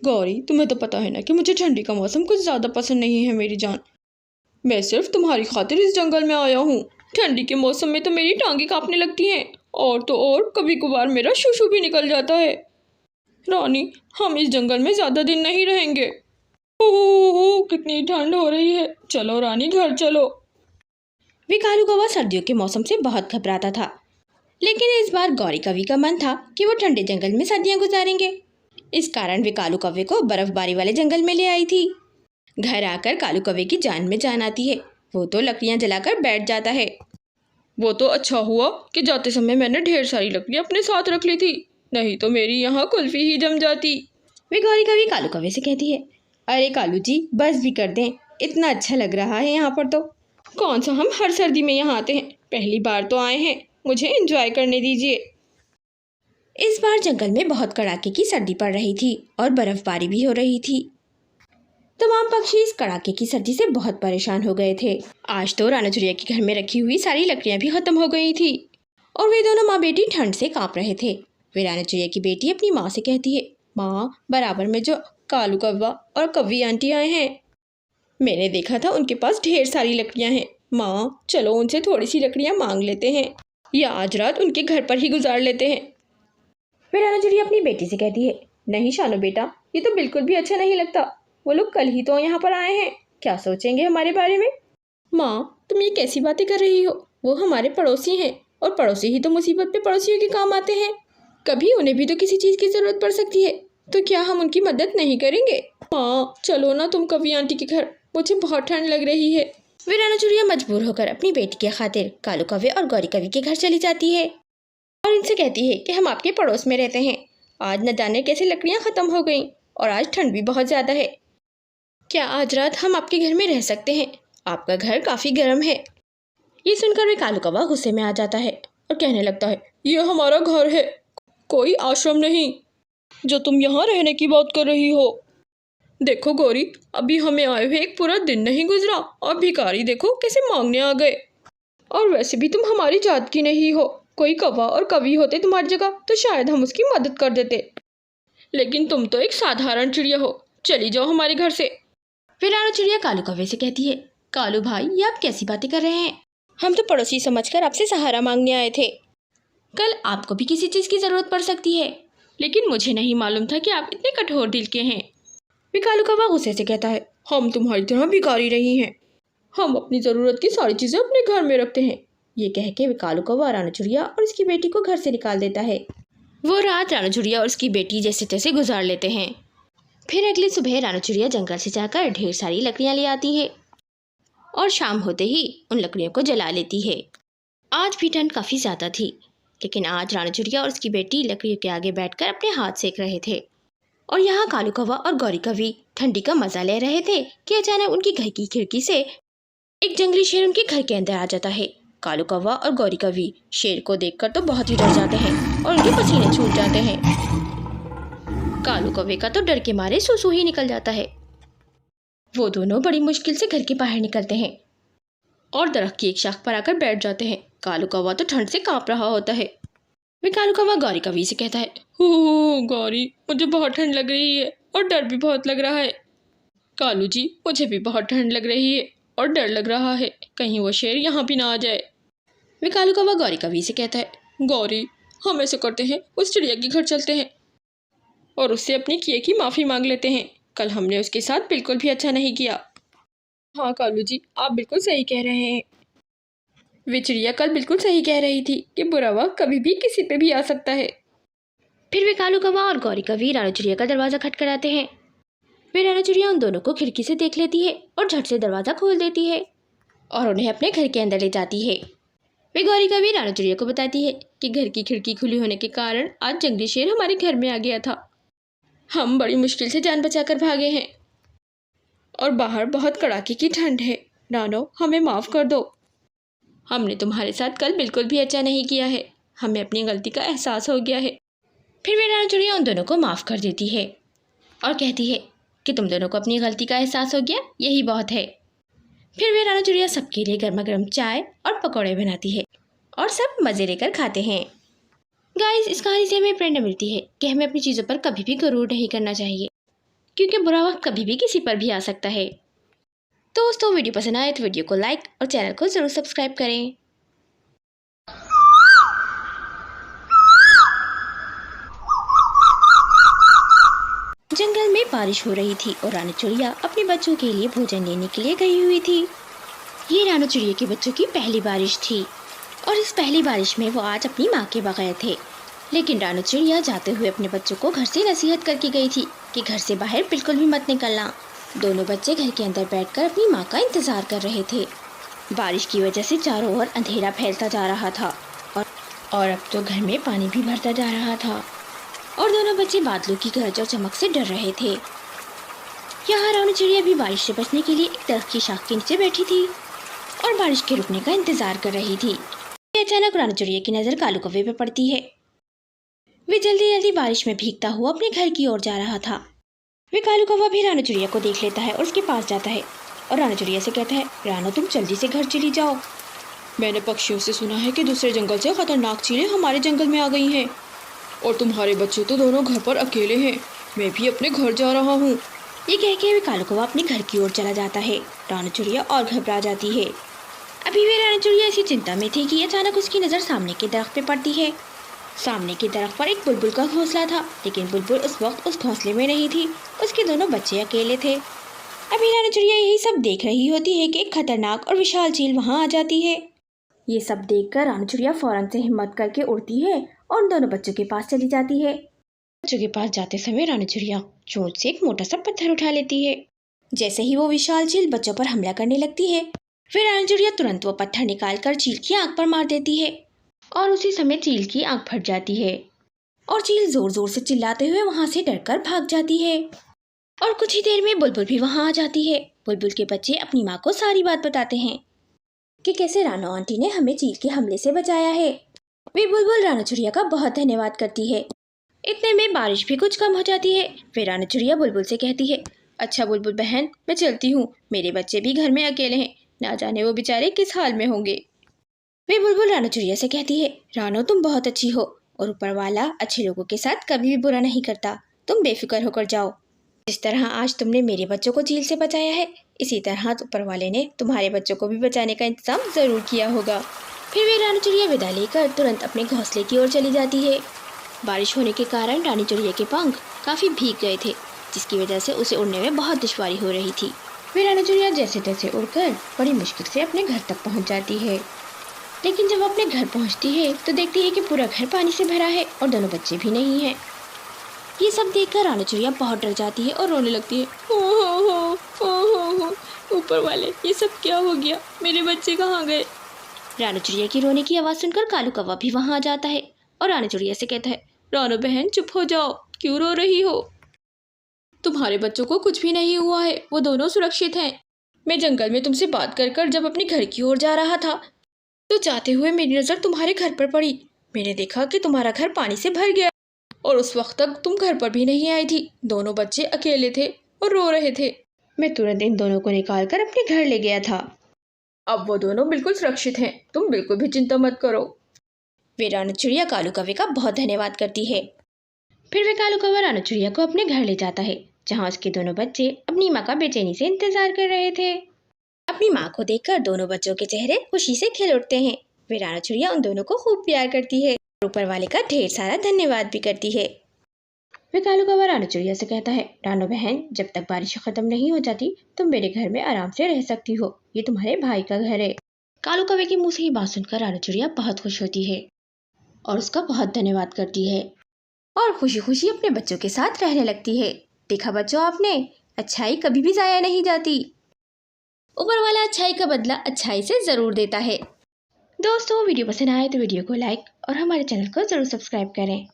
गौरी, तुम्हें तो पता है ना कि मुझे ठंडी का मौसम कुछ ज़्यादा पसंद नहीं है मेरी जान। मैं सिर्फ तुम्हारी खातिर इस जंगल में आया हूँ। ठंडी के मौसम में तो मेरी टांगें कांपने लगती हैं और तो और कभी कभार मेरा शूशू भी निकल जाता है। रानी, हम इस जंगल में ज़्यादा दिन नहीं रहेंगे। ओह कितनी ठंड हो रही है। चलो रानी, घर चलो। वे कालू कौवा सर्दियों के मौसम से बहुत घबराता था, लेकिन इस बार गौरी कवि का मन था कि वो ठंडे जंगल में सर्दियां गुजारेंगे। इस कारण वे कालू कौवे को बर्फबारी वाले जंगल में ले आई थी। घर आकर कालू कौवे की जान में जान आती है। वो तो लकड़ियां जलाकर बैठ जाता है। वो तो अच्छा हुआ कि जाते समय मैंने ढेर सारी लकड़ियाँ अपने साथ रख ली थी, नहीं तो मेरी यहाँ कुल्फी ही जम जाती। वे गौरी कवि कालू कौवे से कहती है, अरे कालू जी, बस भी कर दें, इतना अच्छा लग रहा है यहाँ पर। तो कौन सा हम हर सर्दी में यहाँ आते हैं, पहली बार तो आए हैं, मुझे एंजॉय करने दीजिए। इस बार जंगल में बहुत कड़ाके की सर्दी पड़ रही थी और बर्फबारी भी हो रही थी। तमाम पक्षी इस कड़ाके की सर्दी से बहुत परेशान हो गए थे। आज तो राणा चिड़िया के घर में रखी हुई सारी लकड़ियां भी खत्म हो गई थी और वे दोनों माँ बेटी ठंड से कांप रहे थे। वे राणा चिड़िया की बेटी अपनी माँ से कहती है, माँ, बराबर में जो कालू कौवा और कव्वी आंटी आए हैं, मैंने देखा था उनके पास ढेर सारी लकड़ियां हैं। माँ, चलो उनसे थोड़ी सी लकड़ियां मांग लेते हैं या आज रात उनके घर पर ही गुजार लेते हैं। फिर राणा चिड़िया अपनी बेटी से कहती है, नहीं शानो बेटा, ये तो बिल्कुल भी अच्छा नहीं लगता। वो लोग कल ही तो यहाँ पर आए हैं, क्या सोचेंगे हमारे बारे में। माँ, तुम ये कैसी बातें कर रही हो, वो हमारे पड़ोसी हैं और पड़ोसी ही तो मुसीबत पे पड़ोसियों के काम आते हैं। कभी उन्हें भी तो किसी चीज़ की ज़रूरत पड़ सकती है, तो क्या हम उनकी मदद नहीं करेंगे। माँ, चलो ना तुम कव्वी आंटी के घर, मुझे बहुत ठंड लग रही है। वे राणा चिड़िया मजबूर होकर अपनी बेटी के खातिर कालू कौवे और गौरी कवि के घर चली जाती है और इनसे कहती है कि हम आपके पड़ोस में रहते हैं। आज न जाने कैसे लकड़ियाँ ख़त्म हो गईं और आज ठंड भी बहुत ज़्यादा है। क्या आज रात हम आपके घर में रह सकते हैं? आपका घर काफ़ी गर्म है। ये सुनकर वे कालू कौवा गुस्से में आ जाता है और कहने लगता है, ये हमारा घर है, कोई आश्रम नहीं जो तुम यहाँ रहने की बात कर रही हो। देखो गौरी, अभी हमें आए हुए एक पूरा दिन नहीं गुजरा और भिखारी देखो कैसे मांगने आ गए। और वैसे भी तुम हमारी जात की नहीं हो, कोई कौवा और कवि होते तुम्हारी जगह तो शायद हम उसकी मदद कर देते, लेकिन तुम तो एक साधारण चिड़िया हो, चली जाओ हमारे घर से। फिर राणा चिड़िया कालू कौवे से कहती है, कालू भाई, ये आप कैसी बातें कर रहे हैं? हम तो पड़ोसी समझकर आपसे सहारा मांगने आए थे। कल आपको भी किसी चीज़ की ज़रूरत पड़ सकती है। लेकिन मुझे नहीं मालूम था कि आप इतने कठोर दिल के हैं। फिर कालू कौवा गुस्से से कहता है, हम तुम्हारी तरह भिखारी नहीं हैं, हम अपनी ज़रूरत की सारी चीज़ें अपने घर में रखते हैं। ये कह के वे कालू कौवा राणा चिड़िया और उसकी बेटी को घर से निकाल देता है। वो रात राणा चिड़िया और उसकी बेटी जैसे तैसे गुजार लेते हैं। फिर अगली सुबह राणा चिड़िया जंगल से जाकर ढेर सारी लकड़ियाँ ले आती है और शाम होते ही उन लकड़ियों को जला लेती है। आज भी ठंड काफ़ी ज़्यादा थी, लेकिन आज राणा चिड़िया और उसकी बेटी लकड़ियों के आगे बैठकर अपने हाथ सेक रहे थे और यहाँ कालू कौवा और गौरी कवि ठंडी का मजा ले रहे थे कि अचानक उनकी घर की खिड़की से एक जंगली शेर उनके घर के अंदर आ जाता है। कालू कौवा और गौरी कवि शेर को देखकर तो बहुत ही डर जाते हैं और उनके पसीने छूट जाते हैं। कालू कौवे का तो डर के मारे सूसू ही निकल जाता है। वो दोनों बड़ी मुश्किल से घर के बाहर निकलते हैं और दरख्त की एक शाख पर आकर बैठ जाते हैं। कालू कौवा तो ठंड से कांप रहा होता है। वे कालू कौवा गौरी कवि से कहता है, गौरी, मुझे बहुत ठंड लग रही है और डर भी बहुत लग रहा है। कालू जी, मुझे भी बहुत ठंड लग रही है और डर लग रहा है, कहीं वो शेर यहाँ भी ना आ जाए। वे कालू कौवा गौरी कवि से कहता है, गौरी, हम ऐसे करते हैं, उस चिड़िया के घर चलते हैं और उससे अपनी किए की माफ़ी मांग लेते हैं। कल हमने उसके साथ बिल्कुल भी अच्छा नहीं किया। हाँ कालू जी, आप बिल्कुल सही कह रहे हैं। वे चिड़िया कल बिल्कुल सही कह रही थी कि बुरा वक्त कभी भी किसी पे भी आ सकता है। फिर वे कालू कौवा और गौरी कवि राणा चिड़िया का दरवाज़ा खटखटाते हैं। वे राणा चिड़िया उन दोनों को खिड़की से देख लेती है और झट से दरवाज़ा खोल देती है और उन्हें अपने घर के अंदर ले जाती है। वे गौरी कवि राणा चिड़िया को बताती है कि घर की खिड़की खुली होने के कारण आज जंगली शेर हमारे घर में आ गया था। हम बड़ी मुश्किल से जान बचाकर भागे हैं और बाहर बहुत कड़ाके की ठंड है। नानो, हमें माफ़ कर दो, हमने तुम्हारे साथ कल बिल्कुल भी अच्छा नहीं किया है, हमें अपनी गलती का एहसास हो गया है। फिर वे राणा चिड़िया उन दोनों को माफ़ कर देती है और कहती है कि तुम दोनों को अपनी गलती का एहसास हो गया, यही बहुत है। फिर वे राणा चिड़िया सबके लिए गर्मा गर्म चाय और पकौड़े बनाती है और सब मज़े लेकर खाते हैं। गाइस, इस कहानी से हमें प्रेरणा मिलती है कि हमें अपनी चीज़ों पर कभी भी गरूर नहीं करना चाहिए। क्योंकि बुरा वक्त कभी भी किसी पर भी आ सकता है। दोस्तों वीडियो पसंद आए तो वीडियो को लाइक और चैनल को ज़रूर सब्सक्राइब करें। जंगल में बारिश हो रही थी और रानू चिड़िया अपने बच्चों के लिए भोजन लेने के लिए गई हुई थी। ये रानू चिड़िया के बच्चों की पहली बारिश थी और इस पहली बारिश में वो आज अपनी माँ के बगैर थे। लेकिन रानू चिड़िया जाते हुए अपने बच्चों को घर से नसीहत करके गई थी कि घर से बाहर बिल्कुल भी मत निकलना। दोनों बच्चे घर के अंदर बैठकर अपनी माँ का इंतज़ार कर रहे थे। बारिश की वजह से चारों ओर अंधेरा फैलता जा रहा था और अब तो घर में पानी भी भरता जा रहा था और दोनों बच्चे बादलों की गरज और चमक से डर रहे थे। यहाँ रानू चिड़िया भी बारिश से बचने के लिए एक दरख्त की शाख के नीचे बैठी थी और बारिश के रुकने का इंतजार कर रही थी। अचानक रानू चिड़िया की नज़र कालू कौवे पर पड़ती है। वे जल्दी जल्दी बारिश में भीगता हुआ अपने घर की ओर जा रहा था। वे कालू कौवा भी रानू चिड़िया को देख लेता है और उसके पास जाता है और रानू चिड़िया से कहता है, रानू तुम जल्दी से घर चली जाओ। मैंने पक्षियों से सुना है कि दूसरे जंगल से खतरनाक चीलें हमारे जंगल में आ गई हैं और तुम्हारे बच्चे तो दोनों घर पर अकेले हैं। मैं भी अपने घर जा रहा हूँ। ये कह के वे कालू कौवा अपने घर की ओर चला जाता है। रानू चिड़िया और घबरा जाती है। अभी वे रानू चिड़िया ऐसी चिंता में थी कि अचानक उसकी नज़र सामने के दरख्त पे पड़ती है। सामने के दरख्त पर एक बुलबुल का घोंसला था, लेकिन बुलबुल उस वक्त उस घोंसले में नहीं थी। उसके दोनों बच्चे अकेले थे। अभी रानू चिड़िया यही सब देख रही होती है कि एक खतरनाक और विशाल चील वहाँ आ जाती है। ये सब देखकर रानू चिड़िया फौरन से हिम्मत करके उड़ती है और उन दोनों बच्चों के पास चली जाती है। बच्चों के पास जाते समय रानू चिड़िया चोंच से एक मोटा सा पत्थर उठा लेती है। जैसे ही वो विशाल चील बच्चों पर हमला करने लगती है, फिर रानू चिड़िया तुरंत वो पत्थर निकालकर चील की आंख पर मार देती है और उसी समय चील की आंख फट जाती है और चील जोर जोर से चिल्लाते हुए वहाँ से डरकर भाग जाती है। और कुछ ही देर में बुलबुल भी वहाँ आ जाती है। बुलबुल के बच्चे अपनी माँ को सारी बात बताते हैं कि कैसे रानू आंटी ने हमें चील के हमले से बचाया है। वे बुलबुल रानू चिड़िया का बहुत धन्यवाद करती है। इतने में बारिश भी कुछ कम हो जाती है। फिर रानू चिड़िया बुलबुल से कहती है, अच्छा बुलबुल बहन, मैं चलती हूँ। मेरे बच्चे भी घर में अकेले हैं, ना जाने वो बेचारे किस हाल में होंगे। वे बुलबुल रानू चिड़िया से कहती है, रानू तुम बहुत अच्छी हो और ऊपर वाला अच्छे लोगों के साथ कभी भी बुरा नहीं करता। तुम बेफिक्र होकर जाओ। जिस तरह आज तुमने मेरे बच्चों को चील से बचाया है, इसी तरह ऊपर वाले ने तुम्हारे बच्चों को भी बचाने का इंतजाम ज़रूर किया होगा। फिर वे रानू चिड़िया विदा लेकर तुरंत अपने घोंसले की ओर चली जाती है। बारिश होने के कारण रानी चिड़िया के पंख काफ़ी भीग गए थे, जिसकी वजह से उसे उड़ने में बहुत दुश्वारी हो रही थी। फिर रानी चिड़िया जैसे तैसे उड़कर बड़ी मुश्किल से अपने घर तक पहुंच जाती है। लेकिन जब अपने घर पहुंचती है तो देखती है कि पूरा घर पानी से भरा है और दोनों बच्चे भी नहीं हैं। ये सब देखकर रानी चिड़िया बहुत डर जाती है और रोने लगती है। हो ऊपर वाले, ये सब क्या हो गया? मेरे बच्चे कहाँ गए? रानू चिड़िया की रोने की आवाज़ सुनकर कालू कौवा भी वहाँ आ जाता है और रानू चिड़िया से कहता है, रानू बहन चुप हो जाओ, क्यों रो रही हो? तुम्हारे बच्चों को कुछ भी नहीं हुआ है, वो दोनों सुरक्षित हैं। मैं जंगल में तुमसे बात कर जब अपने घर की ओर जा रहा था तो जाते हुए मेरी नज़र तुम्हारे घर पर पड़ी। मैंने देखा कि तुम्हारा घर पानी से भर गया और उस वक्त तक तुम घर पर भी नहीं आई थी। दोनों बच्चे अकेले थे और रो रहे थे। मैं तुरंत इन दोनों को निकाल कर अपने घर ले गया था। अब वो दोनों बिल्कुल सुरक्षित हैं, तुम बिल्कुल भी चिंता मत करो। वे रानू चिड़िया कालू कौवे का बहुत धन्यवाद करती है। फिर वे कालू कौवा रानू चिड़िया को अपने घर ले जाता है, जहाँ उसके दोनों बच्चे अपनी माँ का बेचैनी से इंतजार कर रहे थे। अपनी माँ को देखकर दोनों बच्चों के चेहरे खुशी से खिल उठते हैं। वे रानू चिड़िया उन दोनों को खूब प्यार करती है और ऊपर वाले का ढेर सारा धन्यवाद भी करती है। वे कालू कौवा रानू चिड़िया से कहता है, रानू बहन, जब तक बारिश खत्म नहीं हो जाती तुम मेरे घर में आराम से रह सकती हो। ये तुम्हारे भाई का घर है। कालू कौवे के मुँह से ये बात सुनकर रानू चिड़िया बहुत खुश होती है और उसका बहुत धन्यवाद करती है और खुशी खुशी अपने बच्चों के साथ रहने लगती है। देखा बच्चों आपने, अच्छाई कभी भी जाया नहीं जाती। ऊपर वाला अच्छाई का बदला अच्छाई से ज़रूर देता है। दोस्तों वीडियो पसंद आए तो वीडियो को लाइक और हमारे चैनल को ज़रूर सब्सक्राइब करें।